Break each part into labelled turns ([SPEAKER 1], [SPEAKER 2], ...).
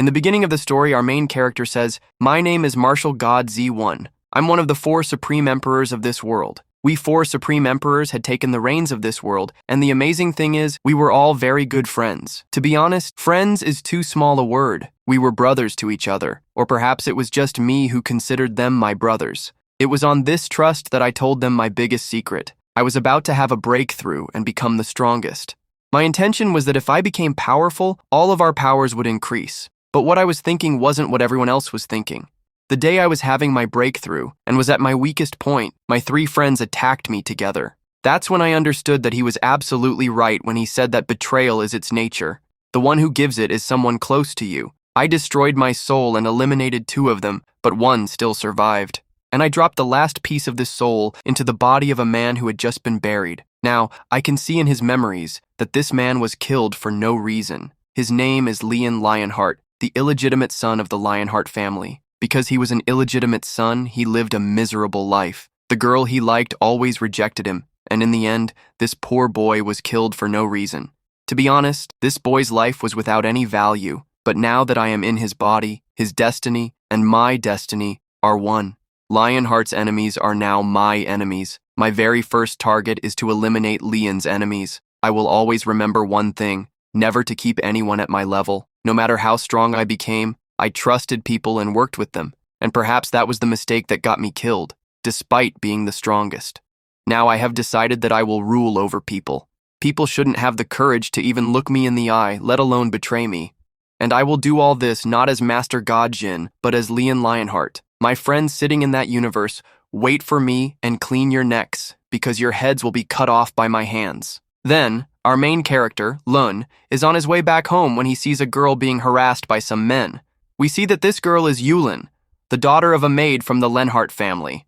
[SPEAKER 1] the beginning of the story, our main character says, "My name is Martial God Z1. I'm one of the 4 Supreme Emperors of this world. We 4 Supreme Emperors had taken the reins of this world, and the amazing thing is, we were all very good friends. To be honest, friends is too small a word. We were brothers to each other, or perhaps it was just me who considered them my brothers. It was on this trust that I told them my biggest secret. I was about to have a breakthrough and become the strongest. My intention was that if I became powerful, all of our powers would increase. But what I was thinking wasn't what everyone else was thinking. The day I was having my breakthrough and was at my weakest point, my 3 friends attacked me together. That's when I understood that he was absolutely right when he said that betrayal is its nature. The one who gives it is someone close to you. I destroyed my soul and eliminated 2 of them, but 1 still survived. And I dropped the last piece of this soul into the body of a man who had just been buried. Now, I can see in his memories that this man was killed for no reason. His name is Leon Lionheart, the illegitimate son of the Lionheart family. Because he was an illegitimate son, he lived a miserable life. The girl he liked always rejected him, and in the end, this poor boy was killed for no reason. To be honest, this boy's life was without any value, but now that I am in his body, his destiny and my destiny are one. Lionheart's enemies are now my enemies. My very first target is to eliminate Leon's enemies. I will always remember one thing, never to keep anyone at my level. No matter how strong I became, I trusted people and worked with them, and perhaps that was the mistake that got me killed, despite being the strongest. Now I have decided that I will rule over people. People shouldn't have the courage to even look me in the eye, let alone betray me. And I will do all this not as Master God Jin, but as Leon Lionheart. My friends sitting in that universe, wait for me and clean your necks, because your heads will be cut off by my hands. Then, our main character, Lun, is on his way back home when he sees a girl being harassed by some men. We see that this girl is Yulin, the daughter of a maid from the Lenhart family.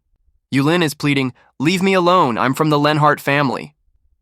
[SPEAKER 1] Yulin is pleading, "Leave me alone, I'm from the Lenhart family."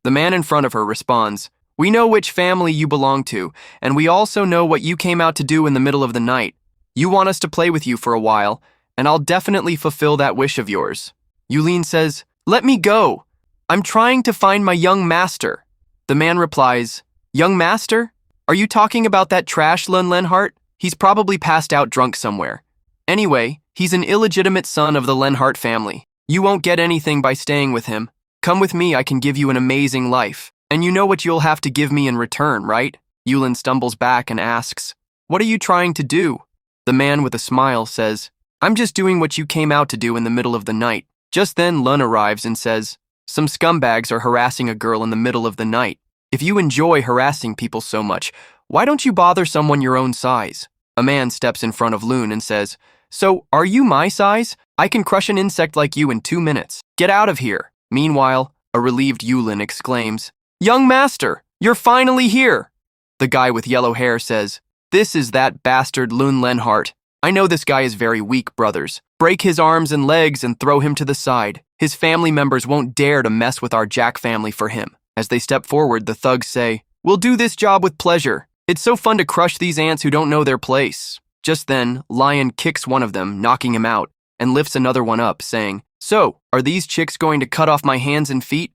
[SPEAKER 1] The man in front of her responds, "We know which family you belong to, and we also know what you came out to do in the middle of the night. You want us to play with you for a while, and I'll definitely fulfill that wish of yours." Yulin says, "Let me go. I'm trying to find my young master." The man replies, "Young master? Are you talking about that trash Lun Lenhart? He's probably passed out drunk somewhere. Anyway, he's an illegitimate son of the Lenhart family. You won't get anything by staying with him. Come with me, I can give you an amazing life. And you know what you'll have to give me in return, right?" Yulin stumbles back and asks, "What are you trying to do?" The man with a smile says, "I'm just doing what you came out to do in the middle of the night." Just then Lun arrives and says, "Some scumbags are harassing a girl in the middle of the night. If you enjoy harassing people so much, why don't you bother someone your own size?" A man steps in front of Lun and says, "So, are you my size? I can crush an insect like you in 2 minutes. Get out of here." Meanwhile, a relieved Yulin exclaims, "Young master, you're finally here." The guy with yellow hair says, "This is that bastard Lun Lenhart. I know this guy is very weak, brothers. Break his arms and legs and throw him to the side. His family members won't dare to mess with our Jack family for him." As they step forward, the thugs say, "We'll do this job with pleasure. It's so fun to crush these ants who don't know their place." Just then, Lion kicks one of them, knocking him out, and lifts another one up, saying, "So, are these chicks going to cut off my hands and feet?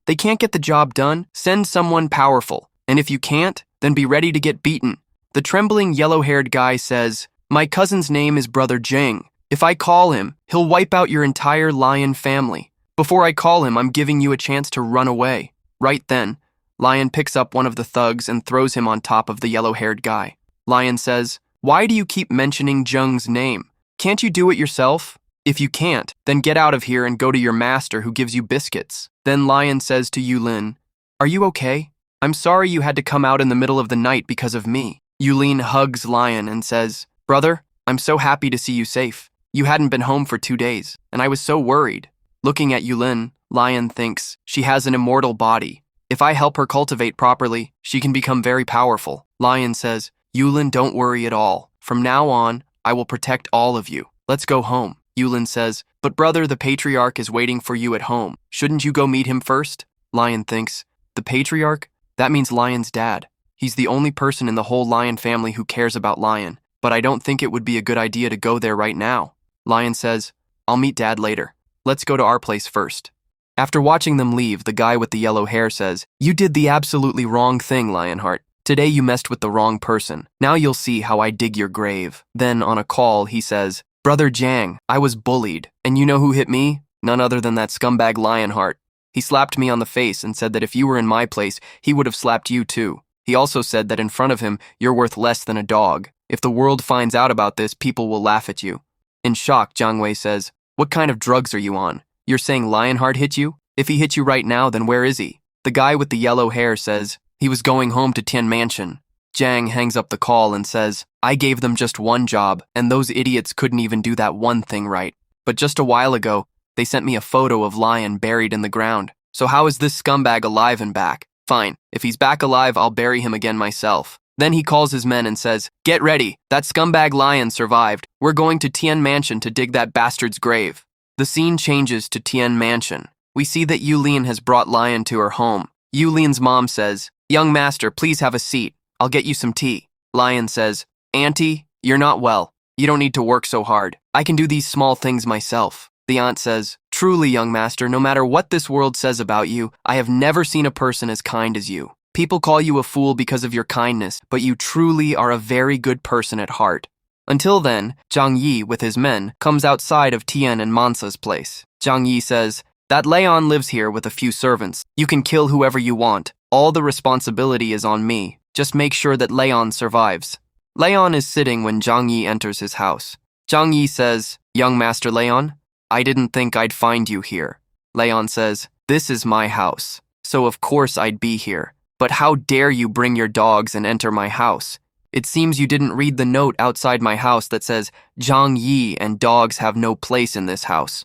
[SPEAKER 1] They can't get the job done. Send someone powerful. And if you can't, then be ready to get beaten." The trembling yellow-haired guy says, "My cousin's name is Brother Jang. If I call him, he'll wipe out your entire lion family. Before I call him, I'm giving you a chance to run away." Right then, Lion picks up one of the thugs and throws him on top of the yellow-haired guy. Lion says, "Why do you keep mentioning Jung's name? Can't you do it yourself? If you can't, then get out of here and go to your master who gives you biscuits." Then Lion says to Yulin, "Are you okay? I'm sorry you had to come out in the middle of the night because of me." Yulin hugs Lion and says, "Brother, I'm so happy to see you safe. You hadn't been home for 2 days, and I was so worried." Looking at Yulin, Lion thinks, she has an immortal body. If I help her cultivate properly, she can become very powerful. Lion says, "Yulin, don't worry at all. From now on, I will protect all of you. Let's go home." Yulin says, "But brother, the patriarch is waiting for you at home. Shouldn't you go meet him first?" Lion thinks, "The patriarch? That means Lion's dad. He's the only person in the whole Lion family who cares about Lion, but I don't think it would be a good idea to go there right now." Lion says, "I'll meet Dad later. Let's go to our place first." After watching them leave, the guy with the yellow hair says, "You did the absolutely wrong thing, Lionheart. Today you messed with the wrong person. Now you'll see how I dig your grave. Then, on a call, he says, Brother Jang, I was bullied. And you know who hit me? None other than that scumbag Lionheart. He slapped me on the face and said that if you were in my place, he would have slapped you too. He also said that in front of him, you're worth less than a dog. If the world finds out about this, people will laugh at you. In shock, Jiang Wei says, What kind of drugs are you on? You're saying Lionheart hit you? If he hit you right now, then where is he? The guy with the yellow hair says, He was going home to Tian Mansion. Jiang hangs up the call and says, I gave them just one job, and those idiots couldn't even do that one thing right. But just a while ago, they sent me a photo of Lion buried in the ground. So how is this scumbag alive and back? Fine, if he's back alive, I'll bury him again myself. Then he calls his men and says, Get ready, that scumbag Lion survived. We're going to Tian Mansion to dig that bastard's grave. The scene changes to Tian Mansion. We see that Yulin has brought Lion to her home. Yulin's mom says, Young master, please have a seat. I'll get you some tea. Lion says, Auntie, you're not well. You don't need to work so hard. I can do these small things myself. The aunt says, Truly, young master, no matter what this world says about you, I have never seen a person as kind as you. People call you a fool because of your kindness, but you truly are a very good person at heart. Until then, Zhang Yi, with his men, comes outside of Tian and Mansa's place. Zhang Yi says, That Leon lives here with a few servants. You can kill whoever you want. All the responsibility is on me. Just make sure that Leon survives. Leon is sitting when Zhang Yi enters his house. Zhang Yi says, Young Master Leon, I didn't think I'd find you here. Leon says, This is my house, so of course I'd be here. But how dare you bring your dogs and enter my house? It seems you didn't read the note outside my house that says, Zhang Yi and dogs have no place in this house.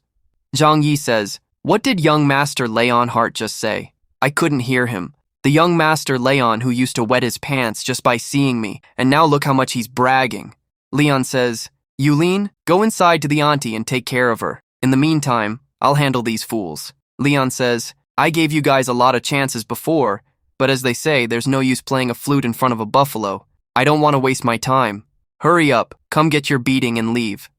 [SPEAKER 1] Zhang Yi says, What did young Master Leon Hart just say? I couldn't hear him. The young Master Leon who used to wet his pants just by seeing me, and now look how much he's bragging. Leon says, Yulin, go inside to the auntie and take care of her. In the meantime, I'll handle these fools. Leon says, I gave you guys a lot of chances before, but as they say, there's no use playing a flute in front of a buffalo. I don't want to waste my time. Hurry up, come get your beating and leave.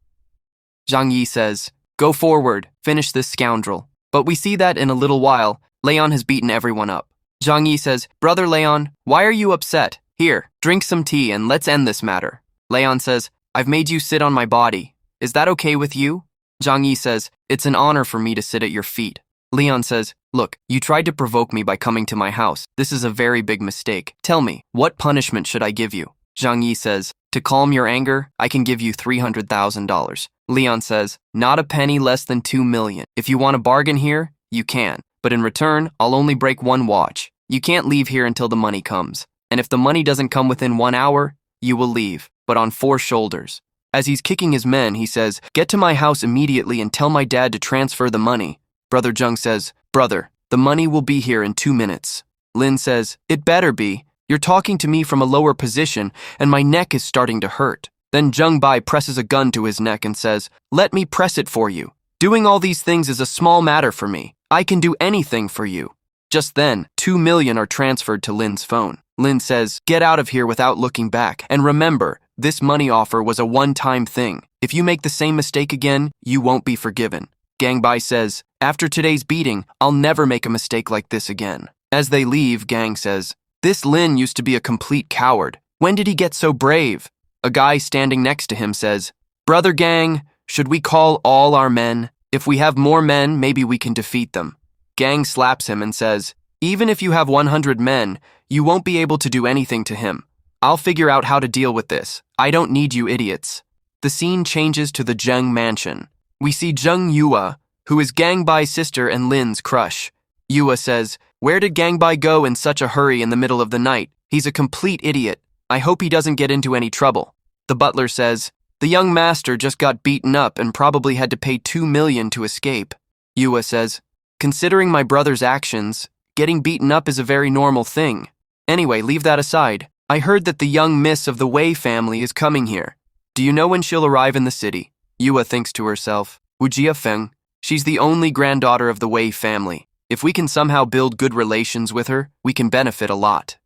[SPEAKER 1] Zhang Yi says, Go forward, finish this scoundrel. But we see that in a little while, Leon has beaten everyone up. Zhang Yi says, Brother Leon, why are you upset? Here, drink some tea and let's end this matter. Leon says, I've made you sit on my body. Is that okay with you? Zhang Yi says, It's an honor for me to sit at your feet. Leon says, Look, you tried to provoke me by coming to my house. This is a very big mistake. Tell me, what punishment should I give you? Zhang Yi says, To calm your anger, I can give you $300,000. Leon says, Not a penny less than 2 million. If you want a bargain here, you can. But in return, I'll only break one watch. You can't leave here until the money comes. And if the money doesn't come within 1 hour, you will leave, but on 4 shoulders. As he's kicking his men, he says, Get to my house immediately and tell my dad to transfer the money. Brother Zheng says, Brother, the money will be here in 2 minutes. Lin says, It better be. You're talking to me from a lower position, and my neck is starting to hurt. Then Zheng Bai presses a gun to his neck and says, Let me press it for you. Doing all these things is a small matter for me. I can do anything for you. Just then, 2 million are transferred to Lin's phone. Lin says, Get out of here without looking back. And remember, this money offer was a one-time thing. If you make the same mistake again, you won't be forgiven. Gang Bai says, After today's beating, I'll never make a mistake like this again. As they leave, Gang says, This Lin used to be a complete coward. When did he get so brave? A guy standing next to him says, Brother Gang, should we call all our men? If we have more men, maybe we can defeat them. Gang slaps him and says, Even if you have 100 men, you won't be able to do anything to him. I'll figure out how to deal with this. I don't need you idiots. The scene changes to the Zheng mansion. We see Zheng Yua, who is Gang Bai's sister and Lin's crush. Yua says, Where did Gang Bai go in such a hurry in the middle of the night? He's a complete idiot. I hope he doesn't get into any trouble. The butler says, The young master just got beaten up and probably had to pay 2 million to escape. Yua says, Considering my brother's actions, getting beaten up is a very normal thing. Anyway, leave that aside. I heard that the young miss of the Wei family is coming here. Do you know when she'll arrive in the city? Yua thinks to herself, Wujia Feng. She's the only granddaughter of the Wei family. If we can somehow build good relations with her, we can benefit a lot.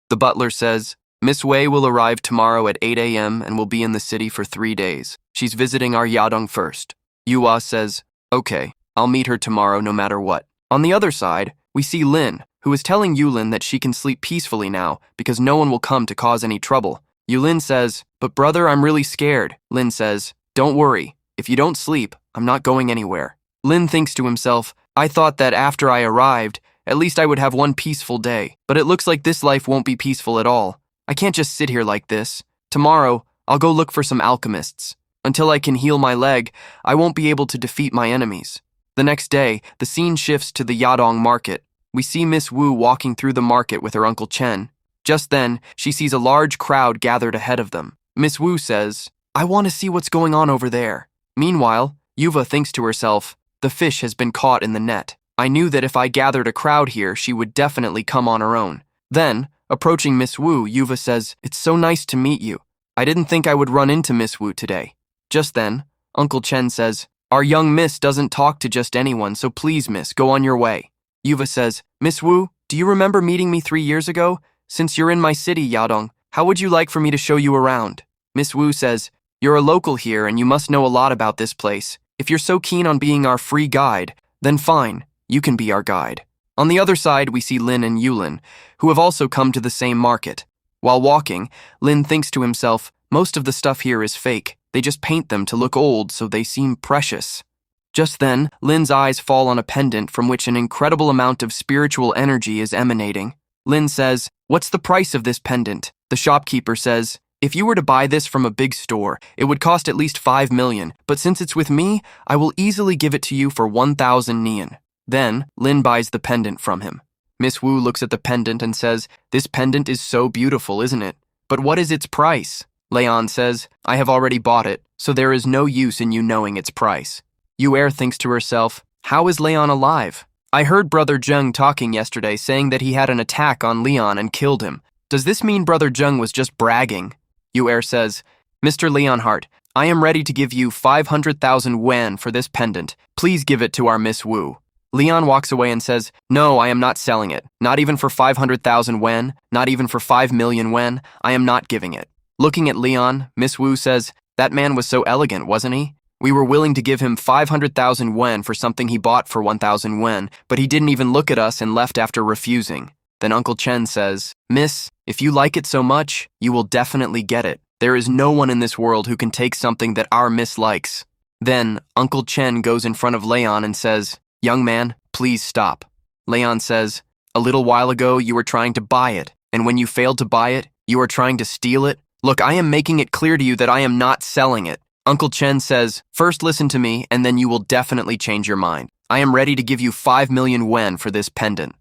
[SPEAKER 1] The butler says, Miss Wei will arrive tomorrow at 8 a.m. and will be in the city for 3 days. She's visiting our Yadong first. Yua says, Okay, I'll meet her tomorrow no matter what. On the other side, we see Lin, who is telling Yulin that she can sleep peacefully now because no one will come to cause any trouble. Yulin says, "But brother, I'm really scared." Lin says, "Don't worry. If you don't sleep, I'm not going anywhere." Lin thinks to himself, "I thought that after I arrived, at least I would have one peaceful day, but it looks like this life won't be peaceful at all. I can't just sit here like this. Tomorrow, I'll go look for some alchemists. Until I can heal my leg, I won't be able to defeat my enemies." The next day, the scene shifts to the Yadong market. We see Miss Wu walking through the market with her Uncle Chen. Just then, she sees a large crowd gathered ahead of them. Miss Wu says, "I want to see what's going on over there." Meanwhile, Yuva thinks to herself, "The fish has been caught in the net. I knew that if I gathered a crowd here, she would definitely come on her own." Then, approaching Miss Wu, Yuva says, "It's so nice to meet you. I didn't think I would run into Miss Wu today." Just then, Uncle Chen says, "Our young miss doesn't talk to just anyone, so please, miss, go on your way." Yuva says, "Miss Wu, do you remember meeting me 3 years ago? Since you're in my city, Yadong, how would you like for me to show you around?" Miss Wu says, "You're a local here and you must know a lot about this place. If you're so keen on being our free guide, then fine, you can be our guide." On the other side, we see Lin and Yulin, who have also come to the same market. While walking, Lin thinks to himself, "Most of the stuff here is fake. They just paint them to look old so they seem precious." Just then, Lin's eyes fall on a pendant from which an incredible amount of spiritual energy is emanating. Lin says, "What's the price of this pendant?" The shopkeeper says, "If you were to buy this from a big store, it would cost at least 5 million, but since it's with me, I will easily give it to you for 1,000 nian. Then, Lin buys the pendant from him. Miss Wu looks at the pendant and says, "This pendant is so beautiful, isn't it? But what is its price?" Leon says, "I have already bought it, so there is no use in you knowing its price." Yuer thinks to herself, "How is Leon alive? I heard Brother Zheng talking yesterday saying that he had an attack on Leon and killed him. Does this mean Brother Zheng was just bragging?" Yuer says, "Mr. Leonhardt, I am ready to give you 500,000 wen for this pendant. Please give it to our Miss Wu." Leon walks away and says, "No, I am not selling it. Not even for 500,000 wen, not even for 5 million wen. I am not giving it." Looking at Leon, Miss Wu says, "That man was so elegant, wasn't he? We were willing to give him 500,000 wen for something he bought for 1,000 wen, but he didn't even look at us and left after refusing." Then Uncle Chen says, "Miss, if you like it so much, you will definitely get it. There is no one in this world who can take something that our miss likes." Then Uncle Chen goes in front of Leon and says, "Young man, please stop." Leon says, "A little while ago you were trying to buy it, and when you failed to buy it, you are trying to steal it. Look, I am making it clear to you that I am not selling it." Uncle Chen says, "First listen to me, and then you will definitely change your mind. I am ready to give you 5 million wen for this pendant."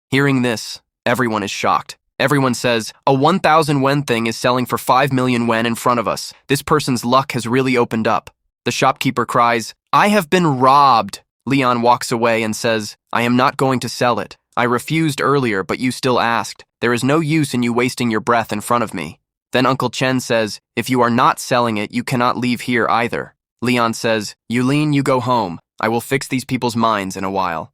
[SPEAKER 1] Hearing this, everyone is shocked. Everyone says, "A 1,000 wen thing is selling for 5 million wen in front of us. This person's luck has really opened up." The shopkeeper cries, "I have been robbed." Leon walks away and says, "I am not going to sell it. I refused earlier, but you still asked. There is no use in you wasting your breath in front of me." Then Uncle Chen says, "If you are not selling it, you cannot leave here either." Leon says, "Yulin, you go home. I will fix these people's minds in a while."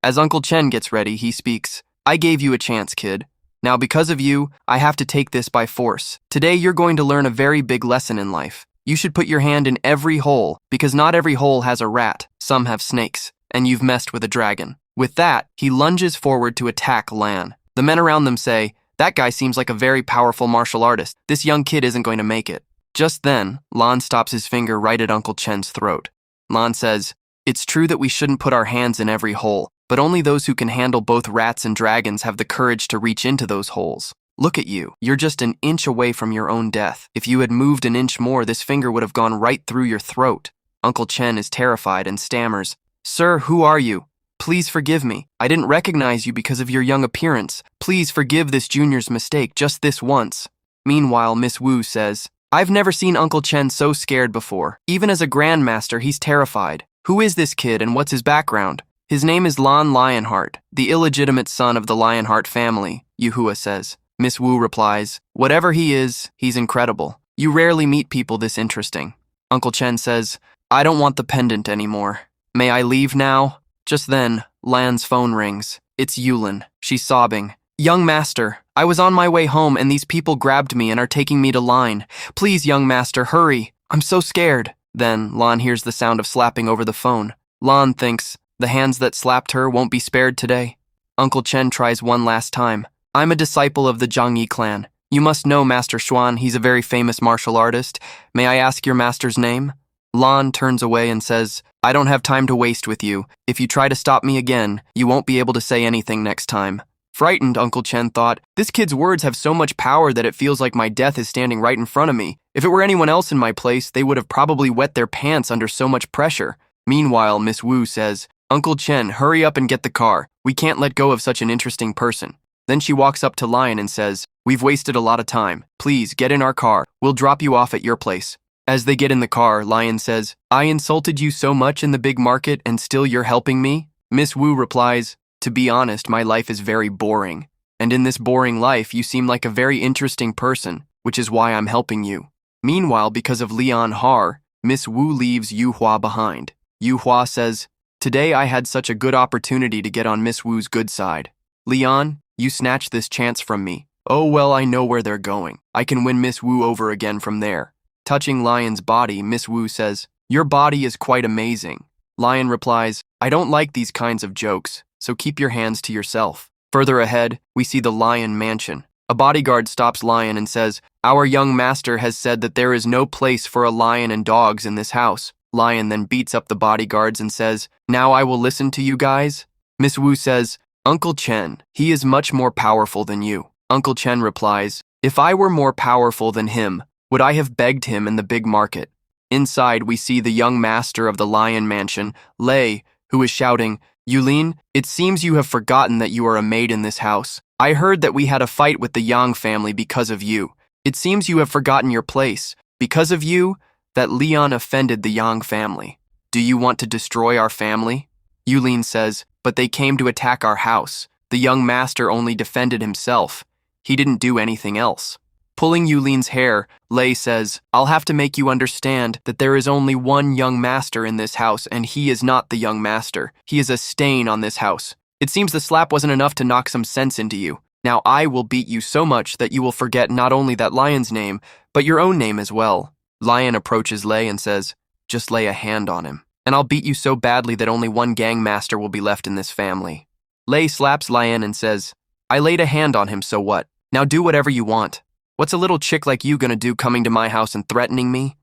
[SPEAKER 1] As Uncle Chen gets ready, he speaks, "I gave you a chance, kid. Now because of you, I have to take this by force. Today you're going to learn a very big lesson in life. You should put your hand in every hole, because not every hole has a rat, some have snakes, and you've messed with a dragon." With that, he lunges forward to attack Lan. The men around them say, "That guy seems like a very powerful martial artist. This young kid isn't going to make it." Just then, Lan stops his finger right at Uncle Chen's throat. Lan says, "It's true that we shouldn't put our hands in every hole, but only those who can handle both rats and dragons have the courage to reach into those holes. Look at you. You're just an inch away from your own death. If you had moved an inch more, this finger would have gone right through your throat." Uncle Chen is terrified and stammers, "Sir, who are you? Please forgive me. I didn't recognize you because of your young appearance. Please forgive this junior's mistake just this once." Meanwhile, Miss Wu says, "I've never seen Uncle Chen so scared before. Even as a grandmaster, he's terrified. Who is this kid and what's his background?" "His name is Lan Lionheart, the illegitimate son of the Lionheart family," Yuhua says. Miss Wu replies, "Whatever he is, he's incredible. You rarely meet people this interesting." Uncle Chen says, "I don't want the pendant anymore. May I leave now?" Just then, Lan's phone rings. It's Yulin. She's sobbing. "Young master, I was on my way home and these people grabbed me and are taking me to line. Please, young master, hurry. I'm so scared." Then Lan hears the sound of slapping over the phone. Lan thinks, the hands that slapped her won't be spared today. Uncle Chen tries one last time. I'm a disciple of the Zhangyi clan. You must know Master Xuan, he's a very famous martial artist. May I ask your master's name? Lan turns away and says, I don't have time to waste with you. If you try to stop me again, you won't be able to say anything next time. Frightened, Uncle Chen thought, this kid's words have so much power that it feels like my death is standing right in front of me. If it were anyone else in my place, they would have probably wet their pants under so much pressure. Meanwhile, Miss Wu says, Uncle Chen, hurry up and get the car. We can't let go of such an interesting person. Then she walks up to Lion and says, we've wasted a lot of time. Please, get in our car. We'll drop you off at your place. As they get in the car, Lion says, I insulted you so much in the big market and still you're helping me? Miss Wu replies, to be honest, my life is very boring. And in this boring life, you seem like a very interesting person, which is why I'm helping you. Meanwhile, because of Lian Har, Miss Wu leaves Yu Hua behind. Yu Hua says, today I had such a good opportunity to get on Miss Wu's good side. Lian, you snatched this chance from me. Oh well, I know where they're going. I can win Miss Wu over again from there. Touching Lion's body, Miss Wu says, your body is quite amazing. Lion replies, I don't like these kinds of jokes, so keep your hands to yourself. Further ahead, we see the Lion Mansion. A bodyguard stops Lion and says, our young master has said that there is no place for a lion and dogs in this house. Lion then beats up the bodyguards and says, now I will listen to you guys. Miss Wu says, Uncle Chen, he is much more powerful than you. Uncle Chen replies, if I were more powerful than him, would I have begged him in the big market? Inside, we see the young master of the Lion Mansion, Lei, who is shouting, Yulin, it seems you have forgotten that you are a maid in this house. I heard that we had a fight with the Yang family because of you. It seems you have forgotten your place. Because of you, that Leon offended the Yang family. Do you want to destroy our family? Yulin says, but they came to attack our house. The young master only defended himself. He didn't do anything else. Pulling Yulin's hair, Lei says, I'll have to make you understand that there is only one young master in this house, and he is not the young master. He is a stain on this house. It seems the slap wasn't enough to knock some sense into you. Now I will beat you so much that you will forget not only that lion's name, but your own name as well. Lion approaches Lei and says, just lay a hand on him, and I'll beat you so badly that only one gang master will be left in this family. Lei slaps Lion and says, I laid a hand on him, so what? Now do whatever you want. What's a little chick like you gonna do coming to my house and threatening me?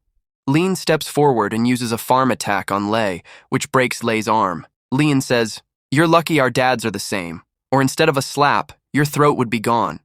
[SPEAKER 1] Lin steps forward and uses a farm attack on Lei, which breaks Lei's arm. Lin says, you're lucky our dads are the same, or instead of a slap, your throat would be gone.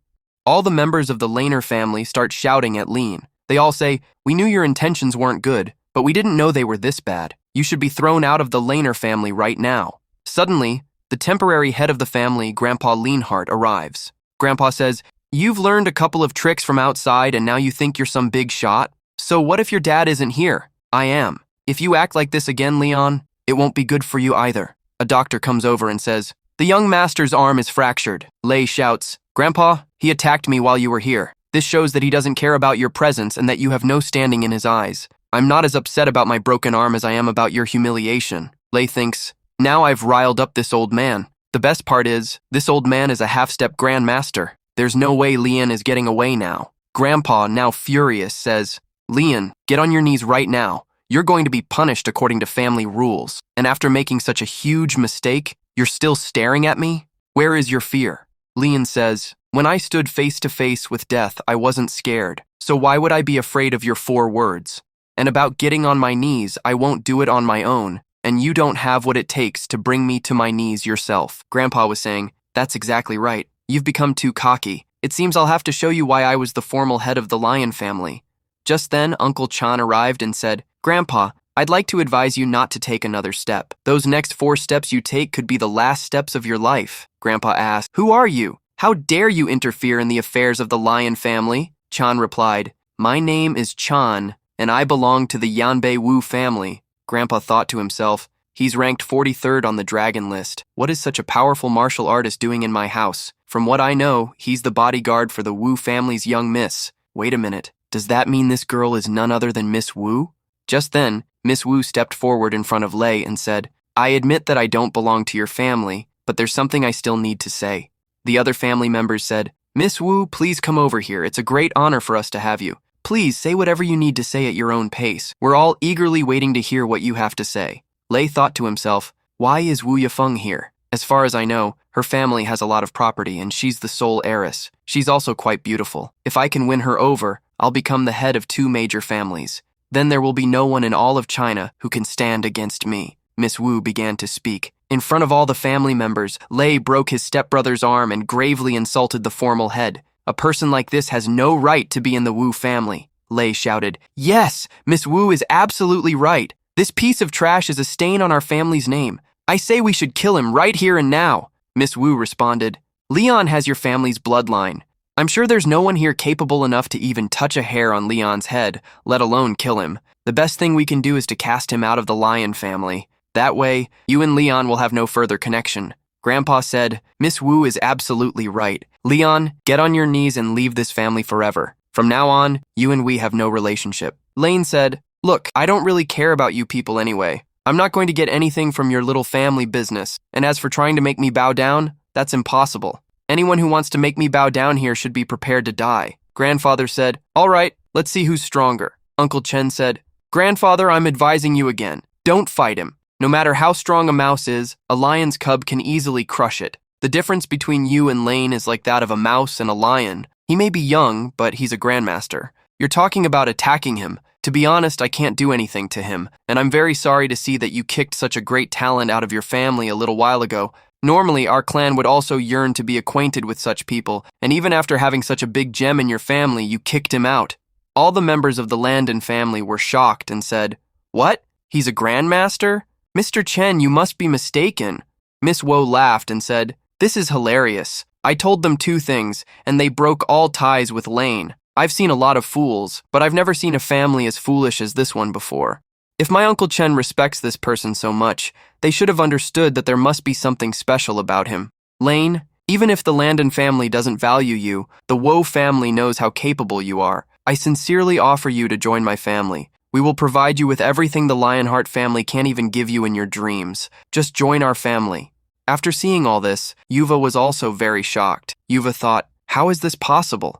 [SPEAKER 1] All the members of the Laner family start shouting at Lin. They all say, we knew your intentions weren't good, but we didn't know they were this bad. You should be thrown out of the Laner family right now. Suddenly, the temporary head of the family, Grandpa Leanheart, arrives. Grandpa says, you've learned a couple of tricks from outside and now you think you're some big shot? So what if your dad isn't here? I am. If you act like this again, Leon, it won't be good for you either. A doctor comes over and says, the young master's arm is fractured. Lei shouts, Grandpa, he attacked me while you were here. This shows that he doesn't care about your presence and that you have no standing in his eyes. I'm not as upset about my broken arm as I am about your humiliation. Lei thinks, now I've riled up this old man. The best part is, this old man is a half-step grandmaster. There's no way Lian is getting away now. Grandpa, now furious, says, Lian, get on your knees right now. You're going to be punished according to family rules. And after making such a huge mistake, you're still staring at me? Where is your fear? Lian says, when I stood face to face with death, I wasn't scared. So why would I be afraid of your 4 words? And about getting on my knees, I won't do it on my own. And you don't have what it takes to bring me to my knees yourself. Grandpa was saying, that's exactly right. You've become too cocky. It seems I'll have to show you why I was the formal head of the lion family. Just then, Uncle Chan arrived and said, Grandpa, I'd like to advise you not to take another step. Those next 4 steps you take could be the last steps of your life. Grandpa asked, who are you? How dare you interfere in the affairs of the lion family? Chan replied, my name is Chan, and I belong to the Yanbei Wu family. Grandpa thought to himself, he's ranked 43rd on the dragon list. What is such a powerful martial artist doing in my house? From what I know, he's the bodyguard for the Wu family's young miss. Wait a minute, does that mean this girl is none other than Miss Wu? Just then, Miss Wu stepped forward in front of Lei and said, I admit that I don't belong to your family, but there's something I still need to say. The other family members said, Miss Wu, please come over here. It's a great honor for us to have you. Please say whatever you need to say at your own pace. We're all eagerly waiting to hear what you have to say. Lei thought to himself, why is Wu Yafeng here? As far as I know, her family has a lot of property and she's the sole heiress. She's also quite beautiful. If I can win her over, I'll become the head of 2 major families. Then there will be no one in all of China who can stand against me. Miss Wu began to speak. In front of all the family members, Lei broke his stepbrother's arm and gravely insulted the formal head. A person like this has no right to be in the Wu family. Lei shouted, "Yes, Miss Wu is absolutely right. This piece of trash is a stain on our family's name. I say we should kill him right here and now." Miss Wu responded, "Leon has your family's bloodline. I'm sure there's no one here capable enough to even touch a hair on Leon's head, let alone kill him. The best thing we can do is to cast him out of the lion family. That way, you and Leon will have no further connection." Grandpa said, "Miss Wu is absolutely right. Leon, get on your knees and leave this family forever. From now on, you and we have no relationship." Lane said, "Look, I don't really care about you people anyway. I'm not going to get anything from your little family business. And as for trying to make me bow down, that's impossible. Anyone who wants to make me bow down here should be prepared to die." Grandfather said, "All right, let's see who's stronger." Uncle Chen said, "Grandfather, I'm advising you again. Don't fight him. No matter how strong a mouse is, a lion's cub can easily crush it. The difference between you and Lane is like that of a mouse and a lion. He may be young, but he's a grandmaster. You're talking about attacking him. To be honest, I can't do anything to him, and I'm very sorry to see that you kicked such a great talent out of your family a little while ago. Normally, our clan would also yearn to be acquainted with such people, and even after having such a big gem in your family, you kicked him out." All the members of the Landon family were shocked and said, "What? He's a grandmaster? Mr. Chen, you must be mistaken." Miss Wu laughed and said, "This is hilarious. I told them 2 things, and they broke all ties with Lane. I've seen a lot of fools, but I've never seen a family as foolish as this one before. If my Uncle Chen respects this person so much, they should have understood that there must be something special about him. Lane, even if the Landon family doesn't value you, the Wu family knows how capable you are. I sincerely offer you to join my family. We will provide you with everything the Lionheart family can't even give you in your dreams. Just join our family." After seeing all this, Yuva was also very shocked. Yuva thought, how is this possible?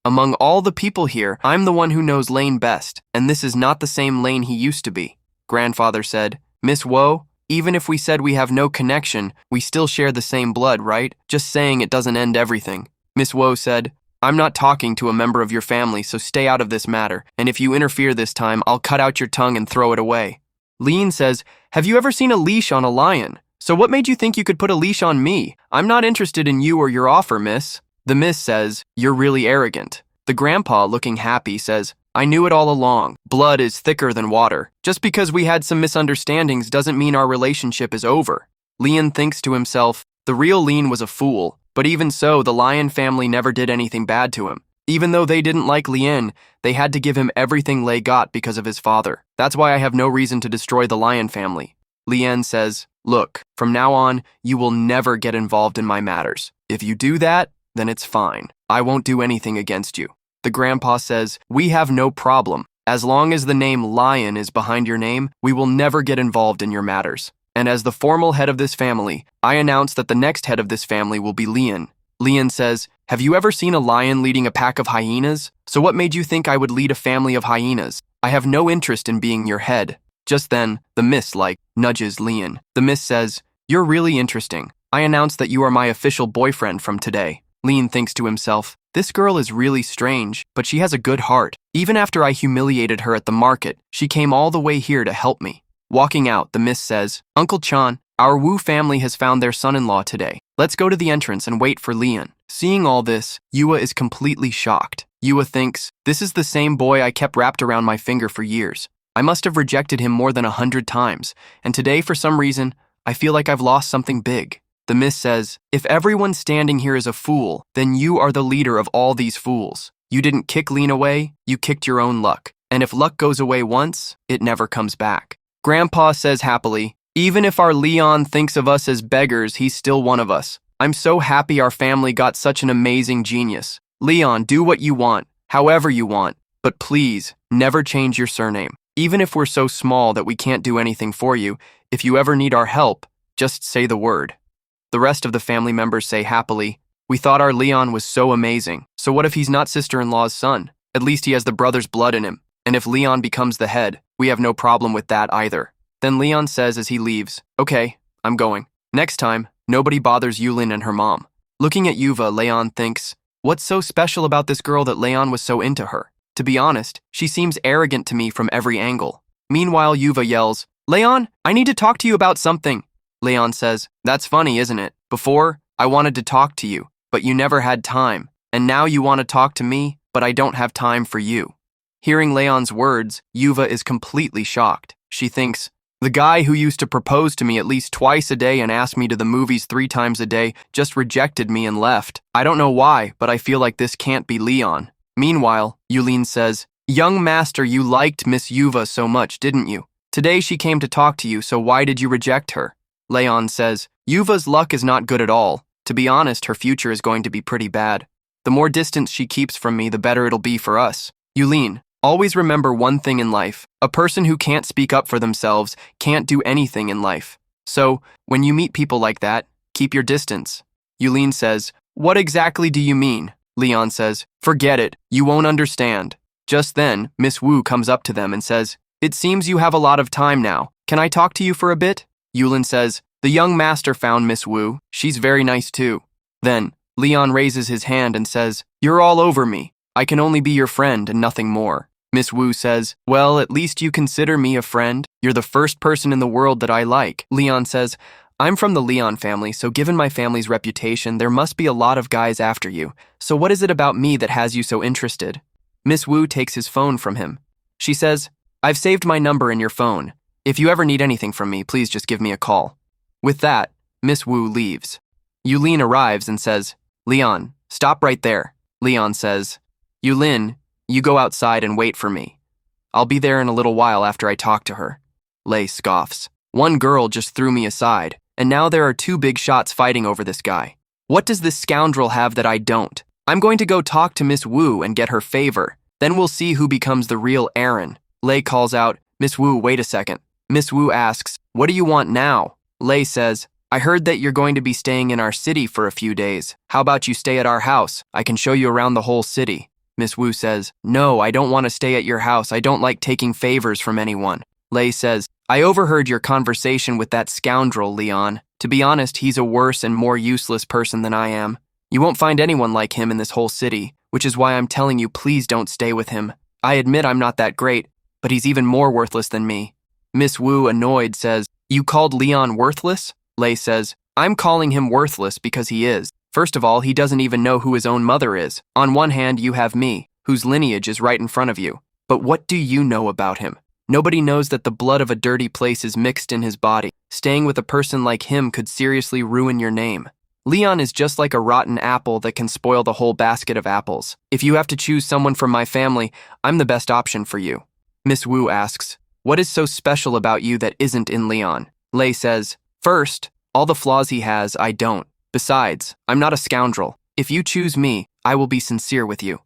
[SPEAKER 1] Among all the people here, I'm the one who knows Lane best, and this is not the same Lane he used to be. Grandfather said, "Miss Wu, even if we said we have no connection, we still share the same blood, right? Just saying it doesn't end everything." Miss Wu said, "I'm not talking to a member of your family, so stay out of this matter, and if you interfere this time, I'll cut out your tongue and throw it away." Lean says, "Have you ever seen a leash on a lion? So what made you think you could put a leash on me? I'm not interested in you or your offer, miss." The miss says, "You're really arrogant." The grandpa, looking happy, says, "I knew it all along. Blood is thicker than water. Just because we had some misunderstandings doesn't mean our relationship is over." Leon thinks to himself, the real Lean was a fool, but even so, the Lion family never did anything bad to him. Even though they didn't like Lien, they had to give him everything Lei got because of his father. That's why I have no reason to destroy the Lion family. Lien says, "Look, from now on, you will never get involved in my matters. If you do that, then it's fine. I won't do anything against you." The grandpa says, "We have no problem. As long as the name Lion is behind your name, we will never get involved in your matters. And as the formal head of this family, I announce that the next head of this family will be Lien." Lien says, "Have you ever seen a lion leading a pack of hyenas? So what made you think I would lead a family of hyenas? I have no interest in being your head." Just then, the miss, nudges Lien. The miss says, "You're really interesting. I announce that you are my official boyfriend from today." Lien thinks to himself, this girl is really strange, but she has a good heart. Even after I humiliated her at the market, she came all the way here to help me. Walking out, the miss says, "Uncle Chan, our Wu family has found their son-in-law today. Let's go to the entrance and wait for Lien." Seeing all this, Yua is completely shocked. Yua thinks, this is the same boy I kept wrapped around my finger for years. I must have rejected him more than 100 times, and today, for some reason, I feel like I've lost something big. The miss says, "If everyone standing here is a fool, then you are the leader of all these fools. You didn't kick Lien away, you kicked your own luck. And if luck goes away once, it never comes back." Grandpa says happily, "Even if our Leon thinks of us as beggars, he's still one of us. I'm so happy our family got such an amazing genius. Leon, do what you want, however you want, but please, never change your surname. Even if we're so small that we can't do anything for you, if you ever need our help, just say the word." The rest of the family members say happily, "We thought our Leon was so amazing. So what if he's not sister-in-law's son? At least he has the brother's blood in him. And if Leon becomes the head, we have no problem with that either." Then Leon says as he leaves, "Okay, I'm going. Next time, Nobody bothers Yulin and her mom. Looking at Yuva, Leon thinks, what's so special about this girl that Leon was so into her? To be honest, she seems arrogant to me from every angle. Meanwhile, Yuva yells, Leon, I need to talk to you about something. Leon says, that's funny, isn't it? Before, I wanted to talk to you, but you never had time. And now you want to talk to me, but I don't have time for you. Hearing Leon's words, Yuva is completely shocked. She thinks, the guy who used to propose to me at least twice a day and ask me to the movies 3 times a day just rejected me and left. I don't know why, but I feel like this can't be Leon. Meanwhile, Yulin says, young master, you liked Miss Yuva so much, didn't you? Today she came to talk to you, so why did you reject her? Leon says, Yuva's luck is not good at all. To be honest, her future is going to be pretty bad. The more distance she keeps from me, the better it'll be for us. Yulin, always remember one thing in life. A person who can't speak up for themselves can't do anything in life. So, when you meet people like that, keep your distance. Yulin says, what exactly do you mean? Leon says, forget it, you won't understand. Just then, Miss Wu comes up to them and says, it seems you have a lot of time now. Can I talk to you for a bit? Yulin says, the young master found Miss Wu. She's very nice too. Then, Leon raises his hand and says, you're all over me. I can only be your friend and nothing more. Miss Wu says, well, at least you consider me a friend. You're the first person in the world that I like. Leon says, I'm from the Leon family, so given my family's reputation, there must be a lot of guys after you. So what is it about me that has you so interested? Miss Wu takes his phone from him. She says, I've saved my number in your phone. If you ever need anything from me, please just give me a call. With that, Miss Wu leaves. Yulin arrives and says, Leon, stop right there. Leon says, Yulin, you go outside and wait for me. I'll be there in a little while after I talk to her. Lei scoffs. One girl just threw me aside, and now there are 2 big shots fighting over this guy. What does this scoundrel have that I don't? I'm going to go talk to Miss Wu and get her favor. Then we'll see who becomes the real Aaron. Lei calls out, Miss Wu, wait a second. Miss Wu asks, what do you want now? Lei says, I heard that you're going to be staying in our city for a few days. How about you stay at our house? I can show you around the whole city. Miss Wu says, no, I don't want to stay at your house. I don't like taking favors from anyone. Lei says, I overheard your conversation with that scoundrel, Leon. To be honest, he's a worse and more useless person than I am. You won't find anyone like him in this whole city, which is why I'm telling you please don't stay with him. I admit I'm not that great, but he's even more worthless than me. Miss Wu, annoyed, says, you called Leon worthless? Lei says, I'm calling him worthless because he is. First of all, he doesn't even know who his own mother is. On one hand, you have me, whose lineage is right in front of you. But what do you know about him? Nobody knows that the blood of a dirty place is mixed in his body. Staying with a person like him could seriously ruin your name. Leon is just like a rotten apple that can spoil the whole basket of apples. If you have to choose someone from my family, I'm the best option for you. Miss Wu asks, what is so special about you that isn't in Leon? Lei says, first, all the flaws he has, I don't. Besides, I'm not a scoundrel. If you choose me, I will be sincere with you.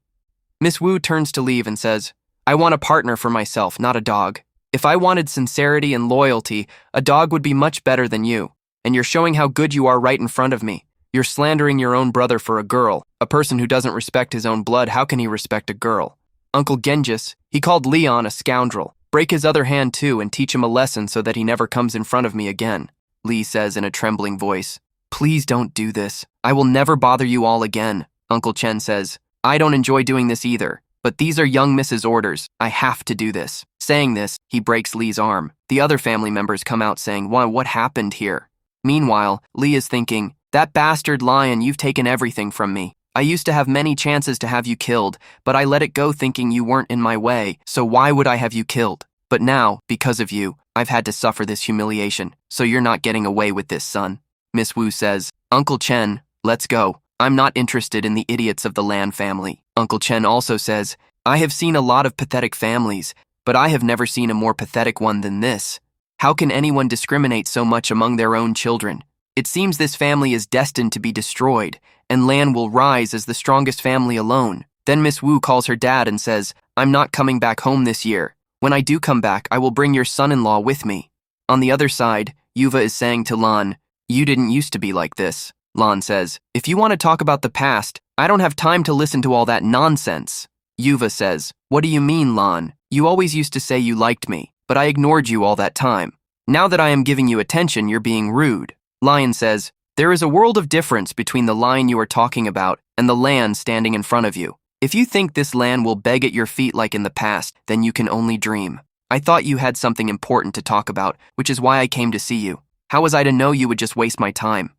[SPEAKER 1] Miss Wu turns to leave and says, I want a partner for myself, not a dog. If I wanted sincerity and loyalty, a dog would be much better than you. And you're showing how good you are right in front of me. You're slandering your own brother for a girl. A person who doesn't respect his own blood, how can he respect a girl? Uncle Genghis, he called Leon a scoundrel. Break his other hand too and teach him a lesson so that he never comes in front of me again. Lee says in a trembling voice, please don't do this. I will never bother you all again. Uncle Chen says, I don't enjoy doing this either. But these are young Mrs. orders. I have to do this. Saying this, he breaks Lee's arm. The other family members come out saying, what happened here? Meanwhile, Lee is thinking, that bastard lion, you've taken everything from me. I used to have many chances to have you killed, but I let it go thinking you weren't in my way, so why would I have you killed? But now, because of you, I've had to suffer this humiliation, so you're not getting away with this, son. Miss Wu says, Uncle Chen, let's go. I'm not interested in the idiots of the Lan family. Uncle Chen also says, I have seen a lot of pathetic families, but I have never seen a more pathetic one than this. How can anyone discriminate so much among their own children? It seems this family is destined to be destroyed, and Lan will rise as the strongest family alone. Then Miss Wu calls her dad and says, I'm not coming back home this year. When I do come back, I will bring your son-in-law with me. On the other side, Yuva is saying to Lan, you didn't used to be like this. Lan says, if you want to talk about the past, I don't have time to listen to all that nonsense. Yuva says, what do you mean, Lan? You always used to say you liked me, but I ignored you all that time. Now that I am giving you attention, you're being rude. Lion says, There is a world of difference between the line you are talking about and the land standing in front of you. If you think this land will beg at your feet like in the past, then you can only dream. I thought you had something important to talk about, which is why I came to see you. How was I to know you would just waste my time?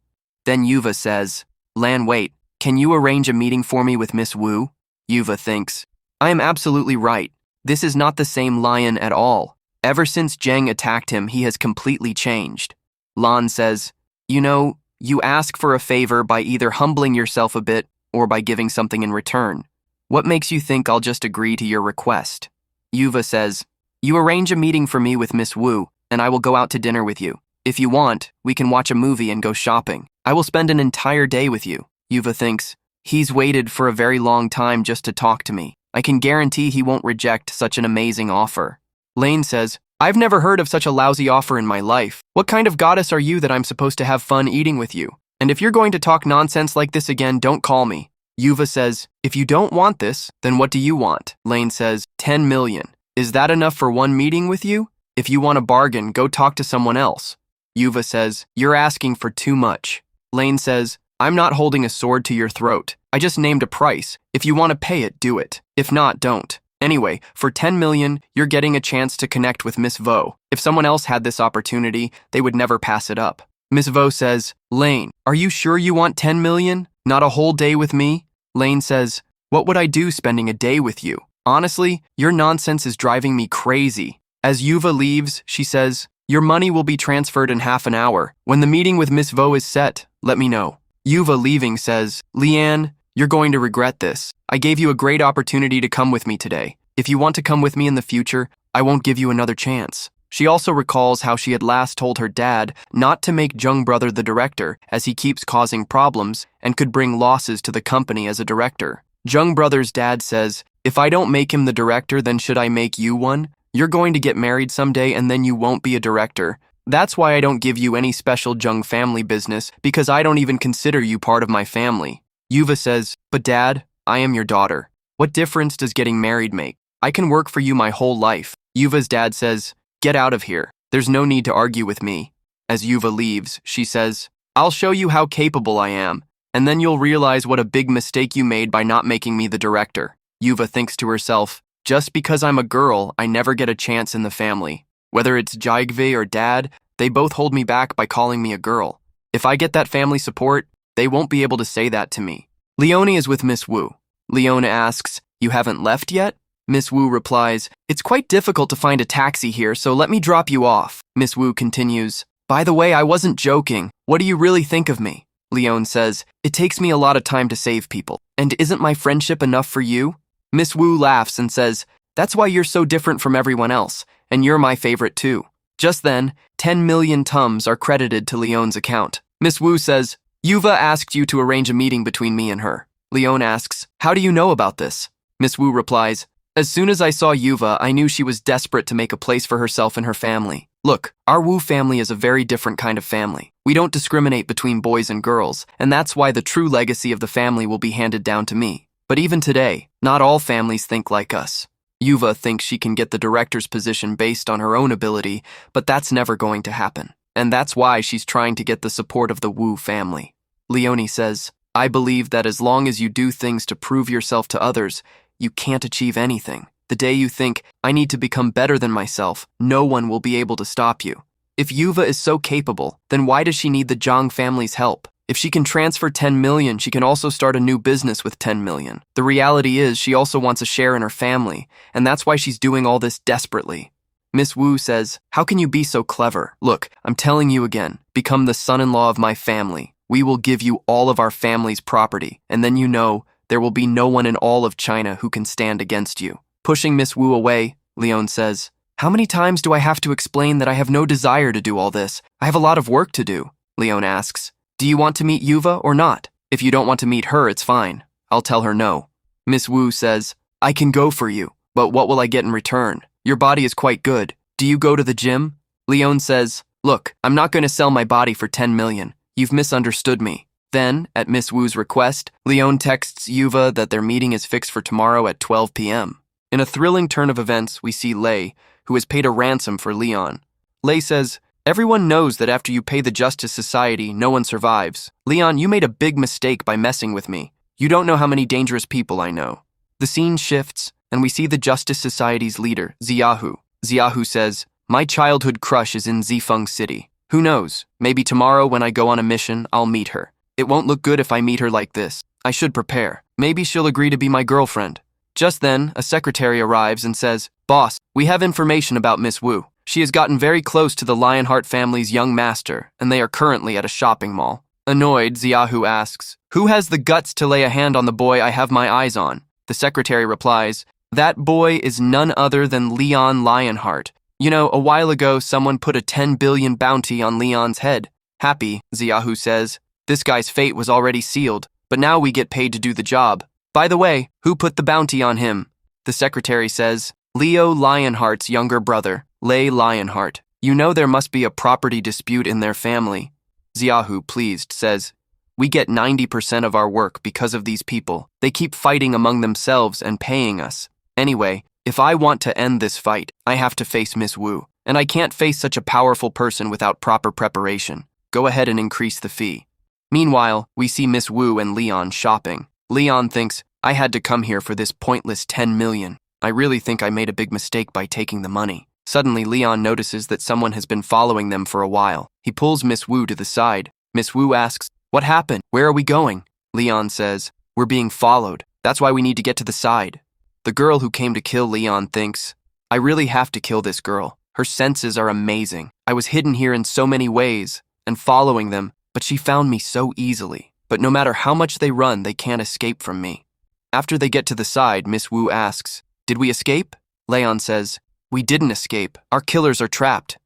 [SPEAKER 1] Then Yuva says, Lan, wait, can you arrange a meeting for me with Miss Wu? Yuva thinks, I am absolutely right. This is not the same lion at all. Ever since Zheng attacked him, he has completely changed. Lan says, you know, you ask for a favor by either humbling yourself a bit or by giving something in return. What makes you think I'll just agree to your request? Yuva says, you arrange a meeting for me with Miss Wu, and I will go out to dinner with you. If you want, we can watch a movie and go shopping. I will spend an entire day with you. Yuva thinks, he's waited for a very long time just to talk to me. I can guarantee he won't reject such an amazing offer. Lane says, I've never heard of such a lousy offer in my life. What kind of goddess are you that I'm supposed to have fun eating with you? And if you're going to talk nonsense like this again, don't call me. Yuva says, if you don't want this, then what do you want? Lane says, 10 million. Is that enough for one meeting with you? If you want a bargain, go talk to someone else. Yuva says, you're asking for too much. Lane says, I'm not holding a sword to your throat. I just named a price. If you want to pay it, do it. If not, don't. Anyway, for 10 million, you're getting a chance to connect with Miss Vo. If someone else had this opportunity, they would never pass it up. Miss Vo says, Lane, are you sure you want 10 million? Not a whole day with me? Lane says, what would I do spending a day with you? Honestly, your nonsense is driving me crazy. As Yuva leaves, she says, your money will be transferred in half an hour. When the meeting with Miss Vo is set, let me know. Yuva leaving says, Leanne, you're going to regret this. I gave you a great opportunity to come with me today. If you want to come with me in the future, I won't give you another chance. She also recalls how she had last told her dad not to make Jung brother the director, as he keeps causing problems and could bring losses to the company as a director. Jung brother's dad says, if I don't make him the director, then should I make you one? You're going to get married someday and then you won't be a director. That's why I don't give you any special Jung family business, because I don't even consider you part of my family. Yuva says, but Dad, I am your daughter. What difference does getting married make? I can work for you my whole life. Yuva's dad says, get out of here. There's no need to argue with me. As Yuva leaves, she says, I'll show you how capable I am, and then you'll realize what a big mistake you made by not making me the director. Yuva thinks to herself, just because I'm a girl, I never get a chance in the family. Whether it's Jaigve or Dad, they both hold me back by calling me a girl. If I get that family support, they won't be able to say that to me. Leonie is with Miss Wu. Leona asks, you haven't left yet? Miss Wu replies, it's quite difficult to find a taxi here, so let me drop you off. Miss Wu continues, by the way, I wasn't joking. What do you really think of me? Leone says, it takes me a lot of time to save people. And isn't my friendship enough for you? Miss Wu laughs and says, that's why you're so different from everyone else, and you're my favorite too. Just then, 10 million tums are credited to Leone's account. Miss Wu says, Yuva asked you to arrange a meeting between me and her. Leone asks, how do you know about this? Miss Wu replies, as soon as I saw Yuva, I knew she was desperate to make a place for herself and her family. Look, our Wu family is a very different kind of family. We don't discriminate between boys and girls, and that's why the true legacy of the family will be handed down to me. But even today, not all families think like us. Yuva thinks she can get the director's position based on her own ability, but that's never going to happen. And that's why she's trying to get the support of the Wu family. Leonie says, I believe that as long as you do things to prove yourself to others, you can't achieve anything. The day you think, I need to become better than myself, no one will be able to stop you. If Yuva is so capable, then why does she need the Zhang family's help? If she can transfer 10 million, she can also start a new business with 10 million. The reality is she also wants a share in her family, and that's why she's doing all this desperately. Miss Wu says, how can you be so clever? Look, I'm telling you again, become the son-in-law of my family. We will give you all of our family's property, and then you know there will be no one in all of China who can stand against you. Pushing Miss Wu away, Leone says, how many times do I have to explain that I have no desire to do all this? I have a lot of work to do. Leone asks, do you want to meet Yuva or not? If you don't want to meet her, it's fine. I'll tell her no. Miss Wu says, I can go for you, but what will I get in return? Your body is quite good. Do you go to the gym? Leone says, look, I'm not going to sell my body for 10 million. You've misunderstood me. Then, at Miss Wu's request, Leone texts Yuva that their meeting is fixed for tomorrow at 12 p.m. In a thrilling turn of events, we see Lei, who has paid a ransom for Leon. Lei says, Everyone knows that after you pay the Justice Society, no one survives. Leon, you made a big mistake by messing with me. You don't know how many dangerous people I know. The scene shifts, and we see the Justice Society's leader, Xiaohu. Xiaohu says, "My childhood crush is in Zifeng City. Who knows, maybe tomorrow when I go on a mission, I'll meet her. It won't look good if I meet her like this. I should prepare. Maybe she'll agree to be my girlfriend." Just then, a secretary arrives and says, "Boss, we have information about Miss Wu. She has gotten very close to the Lionheart family's young master, and they are currently at a shopping mall." Annoyed, Xiaohu asks, "Who has the guts to lay a hand on the boy I have my eyes on?" The secretary replies, "That boy is none other than Leon Lionheart. You know, a while ago someone put a 10 billion bounty on Leon's head." Happy, Xiaohu says, "This guy's fate was already sealed, but now we get paid to do the job. By the way, who put the bounty on him?" The secretary says, "Leo Lionheart's younger brother, Lei Lionheart. You know there must be a property dispute in their family." Xiaohu, pleased, says, "We get 90% of our work because of these people. They keep fighting among themselves and paying us. Anyway, if I want to end this fight, I have to face Miss Wu, and I can't face such a powerful person without proper preparation. Go ahead and increase the fee." Meanwhile, we see Miss Wu and Leon shopping. Leon thinks, "I had to come here for this pointless 10 million. I really think I made a big mistake by taking the money." Suddenly, Leon notices that someone has been following them for a while. He pulls Miss Wu to the side. Miss Wu asks, "What happened? Where are we going?" Leon says, "We're being followed. That's why we need to get to the side." The girl who came to kill Leon thinks, "I really have to kill this girl. Her senses are amazing. I was hidden here in so many ways and following them, but she found me so easily. But no matter how much they run, they can't escape from me." After they get to the side, Miss Wu asks, "Did we escape?" Leon says, "We didn't escape. Our killers are trapped."